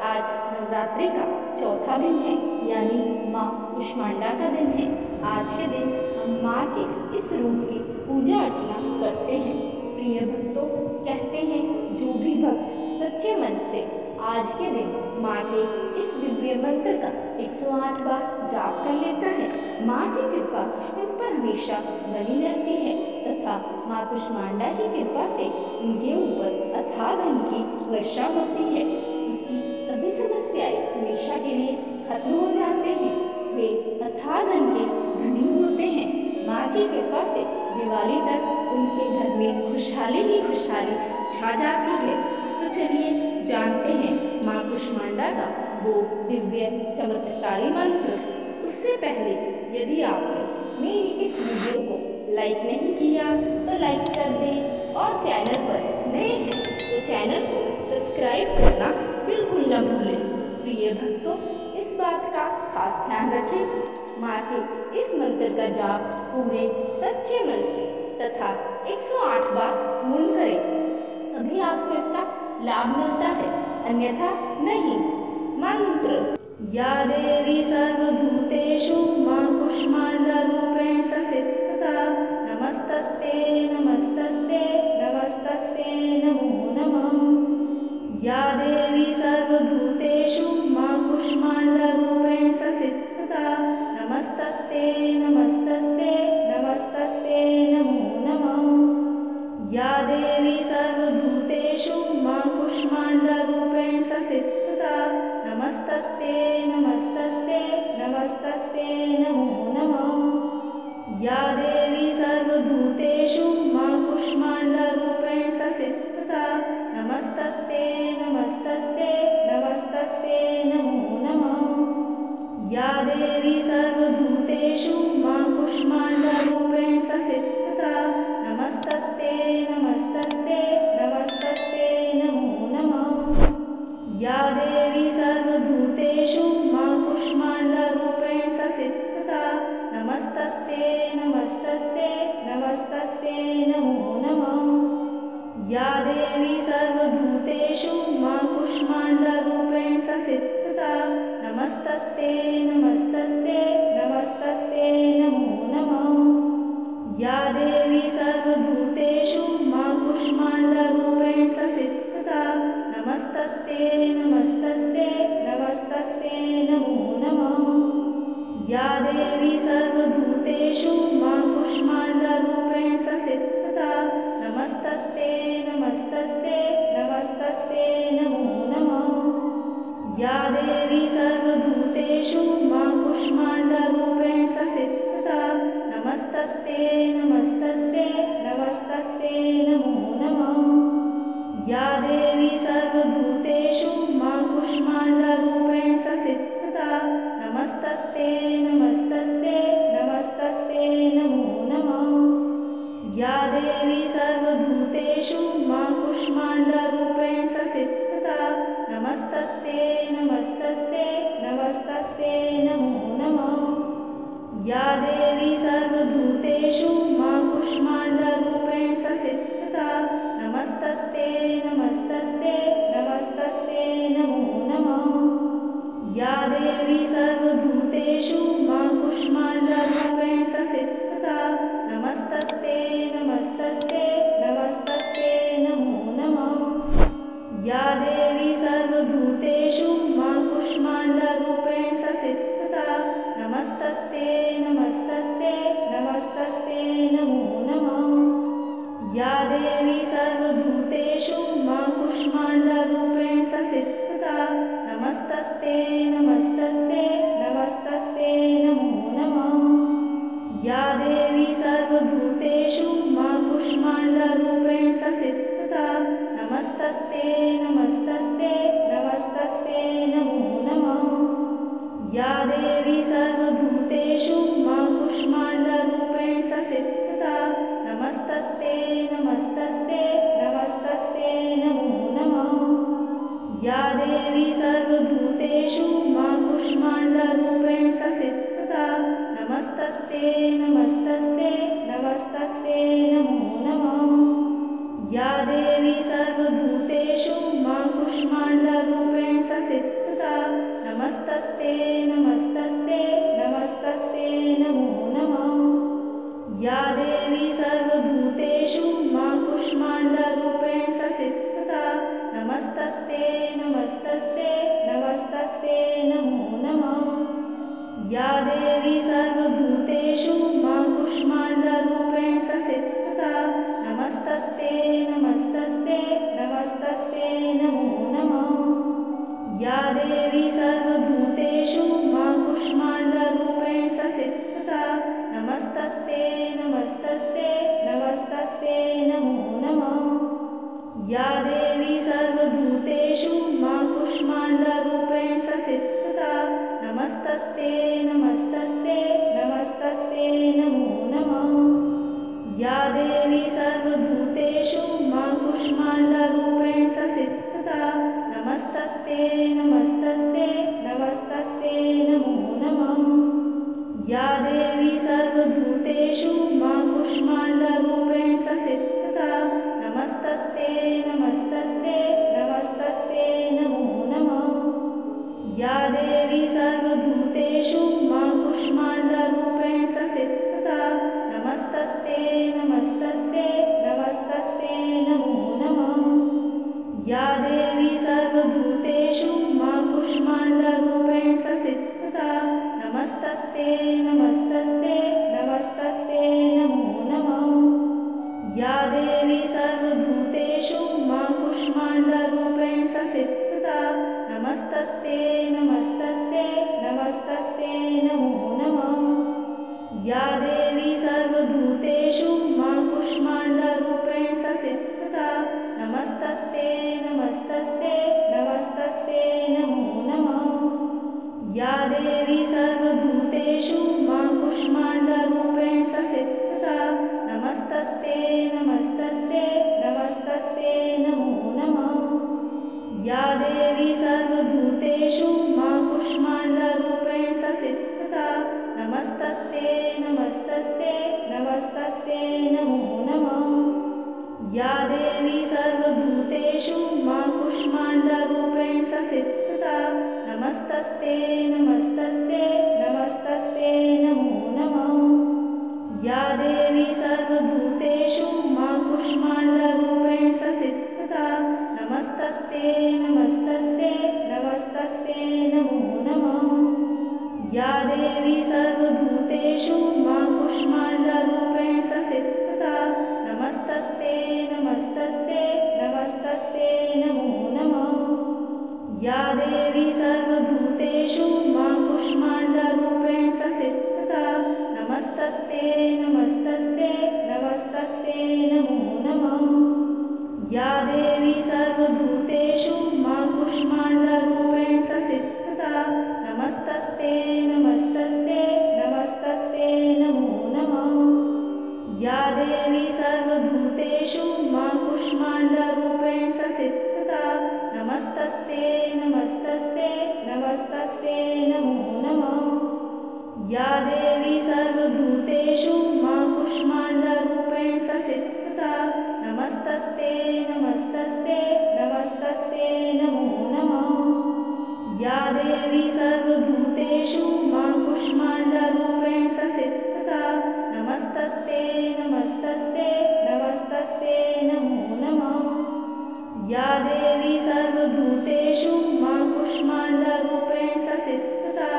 आज नवरात्रि का चौथा दिन है, यानी माँ कुष्मांडा का दिन है। आज के दिन हम माँ के इस रूप की पूजा अर्चना करते हैं। प्रिय भक्तों, कहते हैं जो भी भक्त सच्चे मन से आज के दिन माँ के इस दिव्य मंत्र का 108 बार जाप कर लेता है, माँ की कृपा उन पर हमेशा बनी रहती है तथा माँ कुष्मांडा की कृपा से उनके ऊपर अथाह धन की वर्षा होती है। उसकी सभी समस्याएं हमेशा के लिए खत्म हो जाते हैं। वे अथाह धन के धनी होते हैं। माँ की कृपा से दिवाली तक उनके घर में खुशहाली ही खुशहाली छा जाती है। तो चलिए जानते हैं माँ कुष्मांडा का वो दिव्य चमत्कारी मंत्र। उससे पहले यदि आपने मेरी इस वीडियो को लाइक नहीं किया तो लाइक कर दें और चैनल पर नए हैं तो चैनल को सब्सक्राइब करना बिल्कुल न भूलें। प्रिय भक्तों, इस बात का खास ध्यान रखें, माँ के इस मंत्र का जाप पूरे सच्चे मन से तथा 108 बार पूर्ण करें, तभी आपको इसका लाभ मिलता है, अन्यथा नहीं। मंत्र। या देवी सर्वभूतेषु माँ कुष्मांडा रूपेण संस्थिता नमस्तस्यै नमस्तस्यै नमस्तस्यै नमो नमः। या देवी सर्वभूतेषु माँ कुष्मांडा रूपेण संस्थिता नमस्तस्यै नमस्तस्यै नमस्तस्यै नमो नमः। या देवी सर्वभूतेषु माँ कुष्मांडा रूपेण संस्थिता नमस्तस्यै नमस्तस्यै नमस्तस्यै नमो नमः। या देवी सर्वभूतेषु माँ कुष्मांडा रूपेण संस्थिता नमस्तस्यै नमस्तस्यै नमस्तस्यै नमो नमः। या देवी सर्वभूतेषु माँ कुष्मांडा रूपेण संस्थिता नमस्तस्यै नमस्तस्यै नमस्तस्यै नमो नमः। या देवी सर्वभूतेषु माँ कुष्मांडा रूपेण संस्थिता नमस्तस्यै नमस्तस्यै नमस्तस्यै नमो नमः। या देवी सर्वभूतेषु माँ कुष्मांडा रूपेण संस्थिता नमस्तस्यै नमस्तस्यै नमस्तस्यै नमो नमः। या देवी सर्वभूतेषु माँ कुष्मांडा रूपेण संस्थिता नमस्तस्यै नमस्तस्यै नमस्तस्यै नमो नमः। या देवी सर्वभूतेषु माँ कुष्मांडा रूपेण संस्थिता नमस्तस्यै नमस्तस्यै नमस्तस्यै नमो नमः। या देवी सर्वभूतेषु माँ कुष्मांडा रूपेण संस्थिता नमस्तस्यै नमस्तस्यै नमस्तस्यै नमो नमः। या देवी सर्वभूतेषु माँ कुष्मांडा रूपेण संस्थिता नमस्तस्यै नमस्तस्यै नमस्तस्यै नमो नमः। या देवी सर्वभूतेषु माँ कुष्मांडा रूपेण संस्थिता नमस्तस्यै नमस्तस्यै नमस्तस्यै नमो नमः। या देवी सर्वभूतेषु माँ कुष्मांडा रूपेण संस्थिता नमस्तस्यै नमस्तस्यै नमस्तस्यै नमो नमः। या देवी सर्वभूतेषु माँ कुष्मांडा रूपेण संस्थिता नमस्तस्यै नमस्तस्यै नमस्तस्यै नमो नमः। या देवी सर्वभूतेषु माँ कुष्मांडा रूपेण संस्थिता नमस्तस्यै नमस्तस्यै नमस्तस्यै नमो नमः। या देवी सर्वभूतेषु माँ कुष्मांडा रूपेण संस्थिता नमस्तस्यै नमस्तस्यै नमस्तस्यै नमो नमः। या देवी सर्वभूतेषु माँ कुष्मांडा रूपेण संस्थिता नमस्तस्यै नमस्तस्यै नमस्तस्यै नमो नमः। या देवी सर्वभूतेषु माँ कुष्मांडा रूपेण संस्थिता नमस्तस्यै नमस्तस्यै नमस्तस्यै नमो नमः। या देवी या देवी सर्वभूतेषु मा कूष्माण्डरूपेण संस्थिता नमस्तस्यै नमस्तस्यै नमस्तस्यै नमो नमः। या देवी सर्वभूतेषु मा कूष्माण्डरूपेण संस्थिता नमस्तस्यै नमस्तस्यै नमस्तस्यै नमो नमः। या देवी सर्वभूतेषु मा कूष्माण्डरूपेण संस्थिता नमस्तस्यै नमस्तस्यै नमस्तस्यै नमो नमः। या देवी सर्वभूतेषु मा कूष्माण्डरूपेण संस्थिता नमस्तस्यै नमस्तस्यै नमस्तस्यै नमो नमः। या देवी सर्वभूतेषु मा कूष्माण्डरूपेण संस्थिता नमस्तस्यै नमस्तस्यै नमस्तस्यै नमो नमः। या देवी सर्वभूतेषु मा कूष्माण्डरूपेण संस्थिता नमस्तस्यै नमस्तस्यै नमस्तस्यै नमो नमः। या देवी सर्वभूतेषु मा कूष्माण्डरूपेण संस्थिता नमस्तस्यै नमस्तस्यै नमस्तस्यै नमो नमः। या देवी सर्वभूतेषु मा कूष्माण्डरूपेण संस्थिता नमस्तस्यै नमस्तस्यै नमस्तस्यै नमो नमः। या देवी सर्वभूतेषु मा कूष्माण्डरूपेण संस्थिता नमस्तस्यै नमस्तस्यै नमस्तस्यै नमो नमः। या देवी सर्वभूतेषु मा कूष्माण्डरूपेण संस्थिता नमस्तस्यै नमस्तस्यै नमस्तस्यै नमो नमः। या देवी सर्वभूतेषु मा कूष्माण्डरूपेण संस्थिता नमस्तस्यै नमस्तस्यै नमस्तस्यै नमो नमः। या देवी सर्वभूतेषु मा कूष्माण्डरूपेण संस्थिता नमस्तस्यै नमस्तस्यै नमस्तस्यै नमो नमः। या देवी सर्वभूतेषु मा कूष्माण्डरूपेण संस्थिता नमस्तस्यै नमस्तस्यै नमस्तस्यै नमो नमः। या देवी सर्वभूतेषु मा कूष्माण्डरूपेण संस्थिता नमस्तस्यै नमस्तस्यै नमस्तस्यै नमो नमः। या देवी सर्वभूतेषु मा कूष्माण्डरूपेण संस्थिता नमस्तस्यै नमस्तस्यै नमस्तस्यै नमो नमः। या देवी सर्वभूतेषु मा कूष्माण्डरूपेण संस्थिता नमस्तस्यै नमस्तस्यै नमस्तस्यै नमो नमः। या देवी सर्वभूतेषु मा कूष्माण्डरूपेण संस्थिता नमस्तस्यै नमस्तस्यै नमस्तस्यै नमो नमः। या देवी सर्वभूतेषु मा कूष्माण्डरूपेण संस्थिता नमस्तस्यै नमस्तस्यै नमस्तस्यै नमो नमः। या देवी सर्वभूतेषु मा कूष्माण्डरूपेण संस्थिता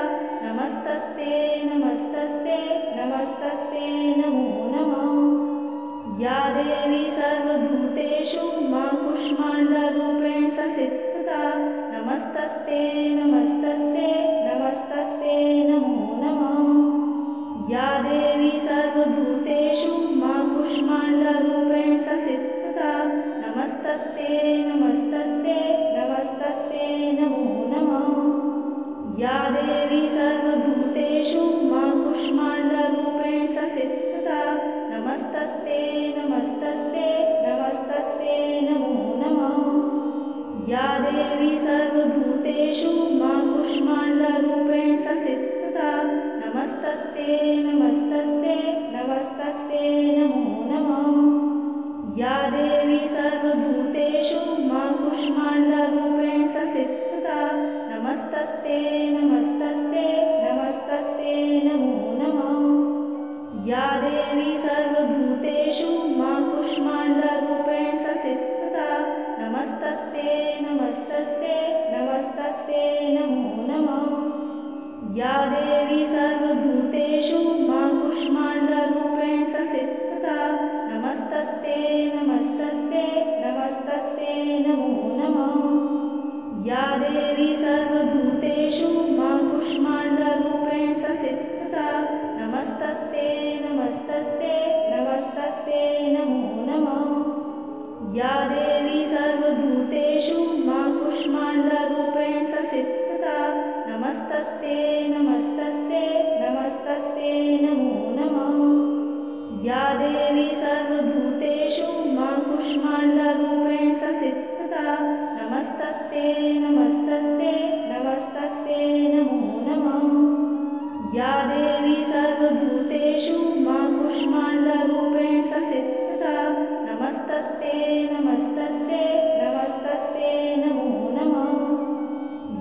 नमस्तस्यै नमस्तस्यै नमस्तस्यै नमो नमः। या देवी सर्वभूतेषु मा कूष्माण्डरूपेण संस्थिता नमस्तस्यै नमस्तस्यै नमस्तस्यै नमो नमः। या देवी सर्वभूतेषु मा कूष्माण्डरूपेण संस्थिता नमस्तस्यै नमस्तस्यै नमस्तस्यै नमो नमः। या देवी सर्वभूतेषु मा कूष्माण्डरूपेण संस्थिता नमस्तस्यै नमस्तस्यै नमस्तस्यै नमो नमः। या देवी सर्वभूतेषु मा कूष्माण्डरूपेण संस्थिता नमस्तस्यै नमस्तस्यै नमस्तस्यै नमो नमः। या देवी सर्वभूतेषु मा कूष्माण्डरूपेण संस्थिता नमस्तस्यै नमस्तस्यै नमस्तस्यै नमो नमः। या देवी सर्वभूतेषु मा कूष्माण्डरूपेण संस्थिता नमस्तस्यै नमस्तस्यै नमस्तस्यै नमो नमः। या देवी सर्वभूतेषु मा कूष्माण्डरूपेण संस्थिता नमस्तस्यै नमस्तस्यै नमस्तस्यै नमो नमः। या देवी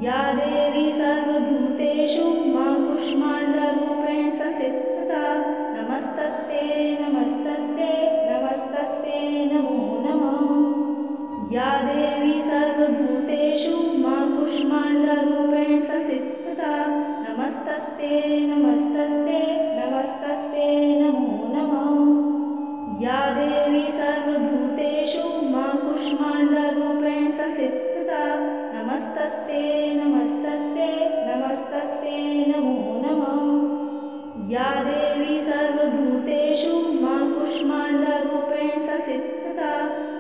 या देवी सर्वभूतेषु मा कूष्माण्डरूपेण संस्थिता नमस्तस्यै नमस्तस्यै नमस्तस्यै नमो नमः। या देवी सर्वभूतेषु मा कूष्माण्डरूपेण संस्थिता नमस्तस्यै नमस्तस्यै नमस्तस्यै नमो नमः। या देवी सर्वभूतेषु मा कूष्माण्डरूपेण संस्थिता नमस्तस्यै नमस्तस्यै नमस्तस्यै नमो नमः। या देवी सर्वभूतेषु मा कूष्माण्डरूपेण संस्थिता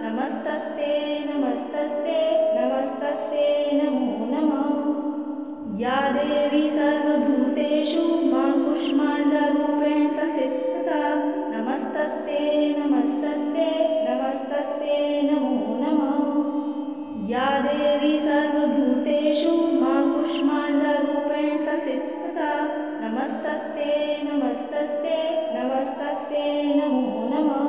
नमस्तस्यै नमस्तस्यै नमस्तस्यै नमो नमः। या देवी सर्वभूतेषु मा कूष्माण्डरूपेण संस्थिता नमस्तस्यै नमस्तस्यै नमस्तस्यै नमो नमः। या देवी सर्वभूतेषु मा कूष्माण्डरूपेण संस्थिता नमस्तस्यै नमस्तस्यै नमस्तस्यै नमो नमः।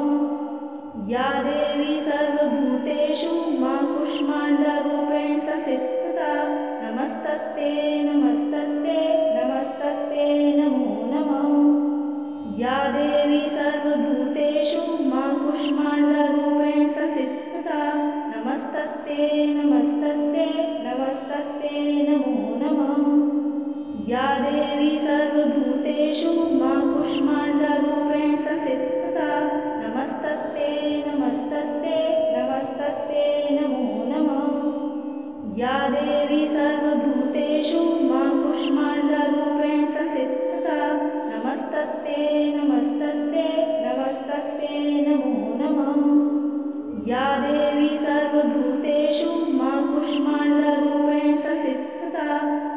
या देवी सर्वभूतेषु मा कूष्माण्डरूपेण संस्थिता नमस्तस्यै नमस्तस्यै नमस्तस्यै नमो नमः। या देवी सर्वभूतेषु मा कूष्माण्डरूपेण संस्थिता नमस्तस्यै नमस्तस्यै नमस्तस्यै नमो नमः। या देवी सर्वभूतेषु मा कूष्माण्डरूपेण संस्थिता नमस्तस्यै नमस्तस्यै नमस्तस्यै नमो नमः। या देवी सर्वभूतेषु मा कूष्माण्डरूपेण संस्थिता नमस्तस्यै नमस्तस्यै नमस्तस्यै नमो नमः। या देवी सर्वभूतेषु मा कूष्माण्डरूपेण संस्थिता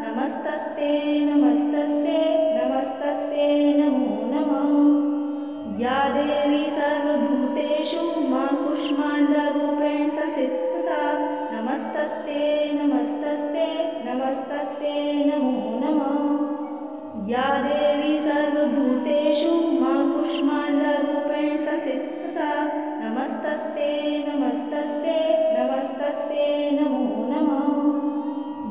नमस्तस्यै नमस्तस्यै नमस्तस्यै नमो नमः। या देवी सर्वभूतेषु मा कूष्माण्डरूपेण संस्थिता नमस्तस्यै नमस्तस्यै नमस्तस्यै नमो नमः। या देवी सर्वभूतेषु मा कूष्माण्डरूपेण संस्थिता नमस्तस्यै नमस्तस्यै नमस्तस्यै नमो नमः।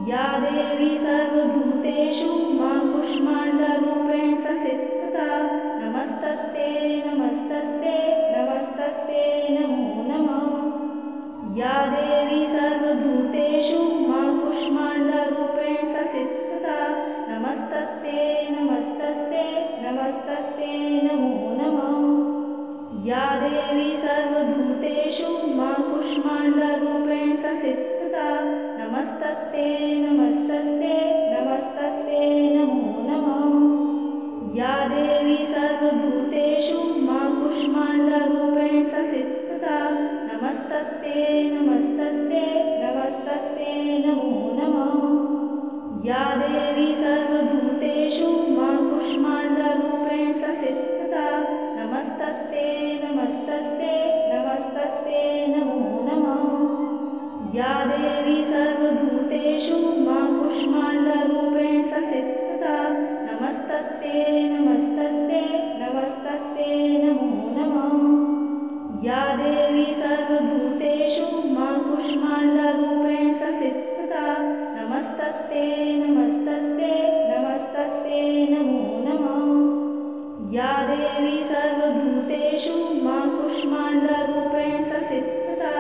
या देवी सर्वभूतेषु मा कूष्माण्डरूपेण संस्थिता नमस्तस्यै नमस्तस्यै नमस्तस्यै नमो नमः। या देवी सर्वभूतेषु मा कूष्माण्डरूपेण संस्थिता नमस्तस्यै नमस्तस्यै नमस्तस्यै नमो नमः। या देवी सर्वभूतेषु मा कूष्माण्डरूपेण संस्थिता नमस्तस्यै नमस्तस्यै नमस्तस्यै नमो नमः। या देवी सर्वभूतेषु मा कूष्माण्डरूपेण संस्थिता नमस्तस्यै नमस्तस्यै नमस्तस्यै नमो नमः। या देवी सर्वभूतेषु मा कूष्माण्डरूपेण संस्थिता नमस्तस्यै नमस्तस्यै नमस्तस्यै नमो नमः। या देवी सर्वभूतेषु मा कूष्माण्डरूपेण संस्थिता नमस्तस्यै नमस्तस्यै नमस्तस्यै नमो नमः। या देवी सर्वभूतेषु मा कूष्माण्डरूपेण संस्थिता नमस्तस्यै नमस्तस्यै नमस्तस्यै नमो नमः। या देवी सर्वभूतेषु मा कूष्माण्डरूपेण संस्थिता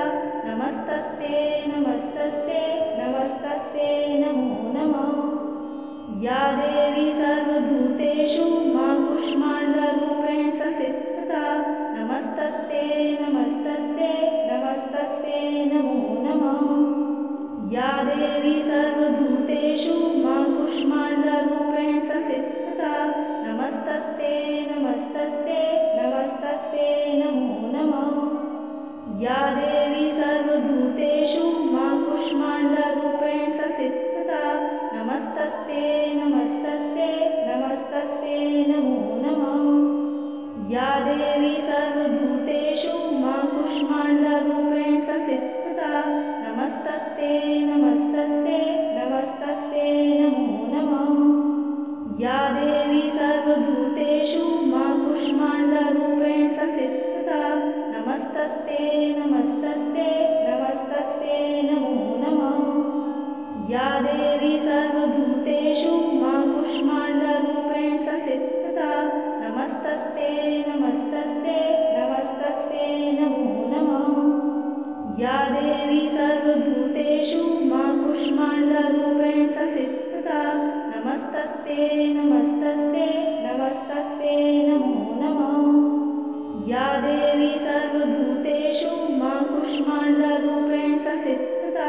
नमस्तस्यै नमस्तस्यै नमस्तस्यै नमो नमः। या देवी सर्वभूतेषु मा कूष्माण्डरूपेण संस्थिता नमस्तस्यै नमस्तस्यै नमस्तस्यै नमो नमः। या देवी सर्वभूतेषु मा कूष्माण्डरूपेण संस्थिता नमस्तस्यै नमस्तस्यै नमस्तस्यै नमो नमः। या देवी सर्वभूतेषु मा कूष्माण्डरूपेण संस्थिता नमस्तस्यै नमस्तस्यै नमस्तस्यै नमो नमः। सर्वभूतेषु मा कुष्माण्डरूपेण संस्थिता नमस्तस्यै नमस्तस्यै नमस्तस्यै नमो नमः। या देवी सर्वभूतेषु मा कुष्माण्डरूपेण संस्थिता नमस्तस्यै नमस्तस्यै नमस्तस्यै नमो नमः। या देवी सर्वभूतेषु मा कुष्माण्डरूपेण संस्थिता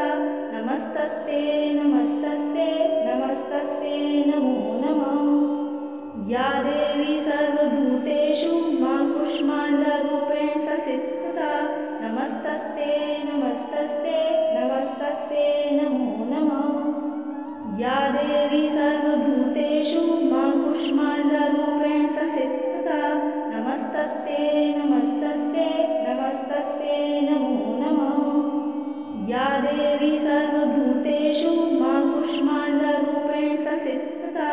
नमस्तस्यै नमस्तस्यै नमस्तस्यै नमो नमः। या देवी सर्वभूतेषु मा कुष्माण्डरूपेण संस्थिता नमस्तस्यै नमस्तस्यै नमस्तस्यै नमो नमः। या देवी सर्वभूतेषु मा कुष्माण्डरूपेण संस्थिता नमस्तस्यै नमस्तस्यै नमस्तस्यै नमो नमः। या देवी सर्वभूतेषु मा कुष्माण्डरूपेण संस्थिता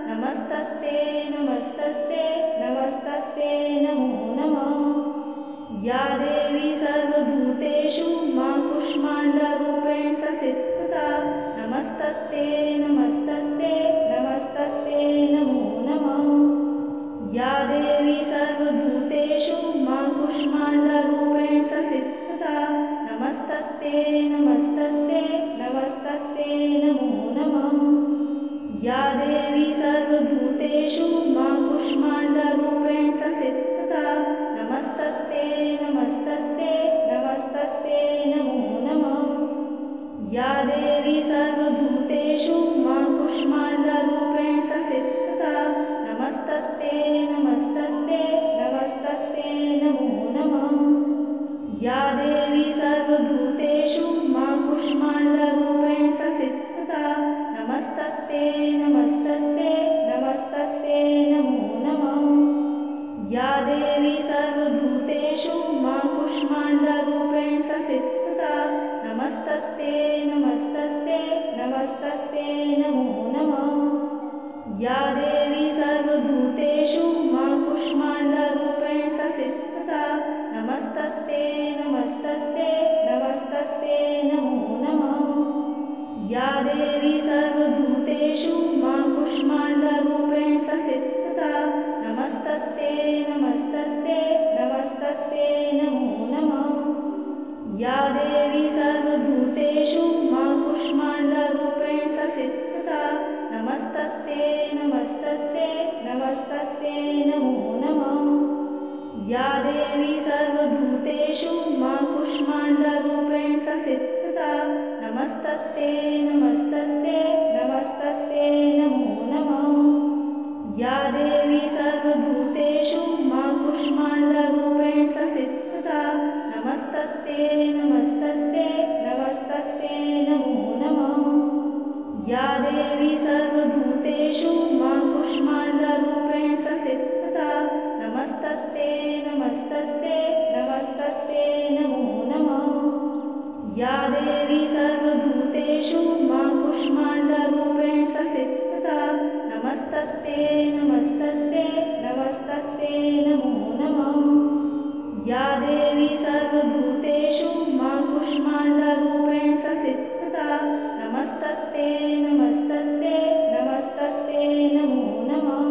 नमस्तस्यै नमस्तस्यै नमस्तस्यै नमो नमः। या देवी सर्वभूतेषु मा कुष्माण्डरूपेण संस्थिता नमस्तस्यै नमस्तस्यै नमस्तस्यै नमो नमः। या देवी सर्वभूतेषु मा कुष्माण्डरूपेण संस्थिता नमस्तस्यै नमस्तस्यै नमस्तस्यै नमो नमः। या देवी सर्वभूतेषु मा कुष्माण्डरूपेण संस्थिता नमस्तस्यै नमस्तस्यै नमस्तस्यै नमो नमः। या देवी सर्वभूतेषु मा कुष्माण्डरूपेण संस्थिता नमस्तस्यै नमस्तस्यै नमस्तस्यै नमो नमः। या देवी सर्वभूतेषु मा कुष्माण्डरूपेण संस्थिता नमस्तस्यै नमस्तस्यै नमस्तस्यै नमो नमः। या देवी सर्वभूतेषु मा कुष्माण्डरूपेण संस्थिता नमस्तस्यै नमस्तस्यै नमस्तस्यै नमो नमः। या देवी सर्वभूतेषु मा कुष्माण्डरूपेण संस्थिता नमस्तस्यै नमस्तस्यै नमस्तस्यै नमो नमः। या देवी सर्वभूतेषु मा कुष्माण्डरूपेण संस्थिता नमस्तस्यै नमस्तस्यै नमस्तस्यै नमो नमः। या देवी सर्वभूतेषु मा कुष्माण्डरूपेण संस्थिता नमस्तस्यै नमस्तस्यै नमस्तस्यै नमो नमः। या देवी सर्वभूतेषु मा कुष्माण्डरूपेण संस्थिता नमस्तस्यै नमस्तस्यै नमस्तस्यै नमो नमः। या देवी सर्वभूतेषु मा कुष्माण्डरूपेण संस्थिता नमस्तस्यै नमस्तस्यै नमस्तस्यै नमो नमः। या देवी सर्वभूतेषु मा कुष्माण्डरूपेण संस्थिता नमस्तस्यै नमस्तस्यै नमस्तस्यै नमो नमः। या देवी सर्वभूतेषु मा कुष्माण्डरूपेण संस्थिता नमस्तस्यै नमस्तस्यै नमस्तस्यै नमो नमः। या देवी सर्वभूतेषु मा कुष्माण्डरूपेण संस्थिता नमस्तस्यै नमस्तस्यै नमस्तस्यै नमो नमः।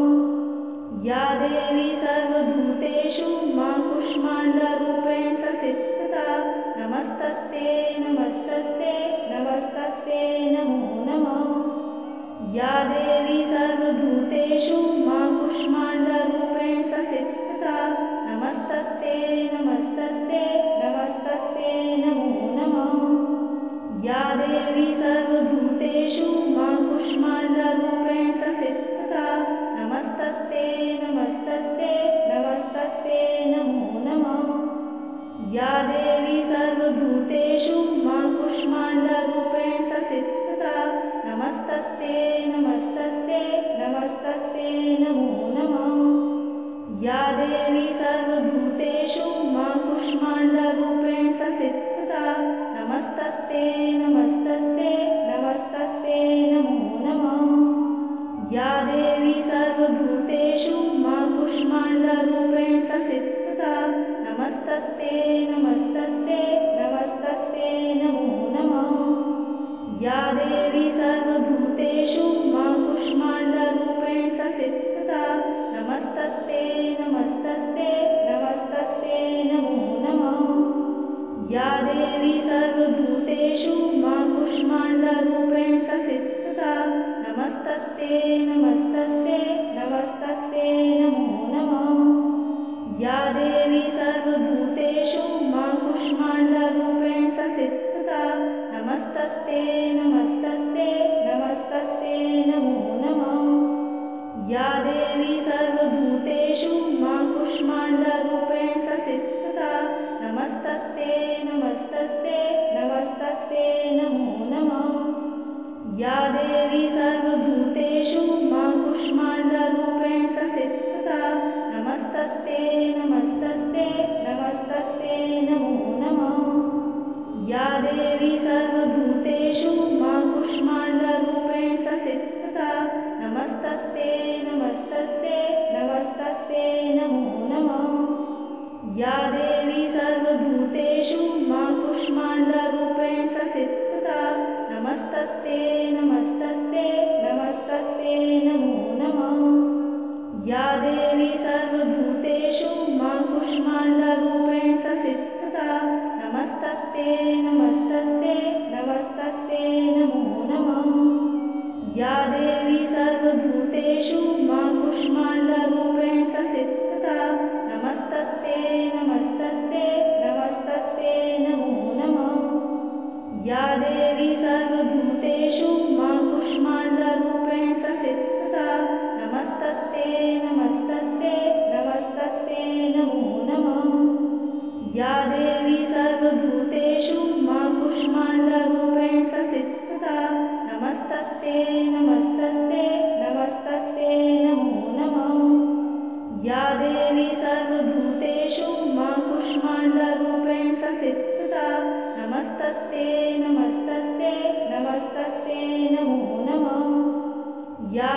या देवी सर्वभूतेषु मा कुष्माण्डरूपेण संस्थिता नमस्तस्यै नमस्तस्यै नमस्तस्यै नमो नमः। या देवी सर्वभूतेषु मा कुष्माण्डरूपेण संस्थिता नमस्तस्यै नमस्तस्यै नमस्तस्यै नमो नमः। या देवी सर्वभूतेषु मा कुष्माण्डरूपेण संस्थिता नमस्तस्यै नमस्तस्यै नमस्तस्यै नमो नमः। या देवी सर्वभूतेषु मा कुष्माण्डरूपेण संस्थिता नमस्तस्यै नमस्तस्यै देवी सर्वभूतेषु मा कूष्माण्डरूपेण संस्थिता नमस्तस्यै नमस्तस्यै नमस्तस्यै नमो नमः। या देवी सर्वभूतेषु मा कूष्माण्डरूपेण संस्थिता नमस्तस्यै नमस्तस्यै नमस्तस्यै नमो नमः। या देवी सर्वभूतेषु मा कूष्माण्डरूपेण संस्थिता नमस्तस्यै नमस्तस्यै नमस्तस्यै नमो नमः। या देवी सर्वभूतेषु मा कूष्माण्डरूपेण संस्थिता नमस्तस्यै नमस्तस्यै नमस्तस्यै नमो नमः। या देवी सर्वभूतेषु मा कूष्माण्डरूपेण संस्थिता नमस्तस्यै नमस्तस्यै नमस्तस्यै नमो नमः। या देवी सर्वभूतेषु मा कूष्माण्डरूपेण संस्थिता नमस्तस्यै नमस्तस्यै नमस्तस्यै नमो नमः। या देवी सर्वभूतेषु मा कूष्माण्डरूपेण संस्थिता नमस्तस्यै नमस्तस्यै नमस्तस्यै नमो नमः। या देवी सर्वभूतेषु मा कूष्माण्डरूपेण संस्थिता नमस्तस्यै नमस्तस्यै नमस्तस्यै नमो नमः। या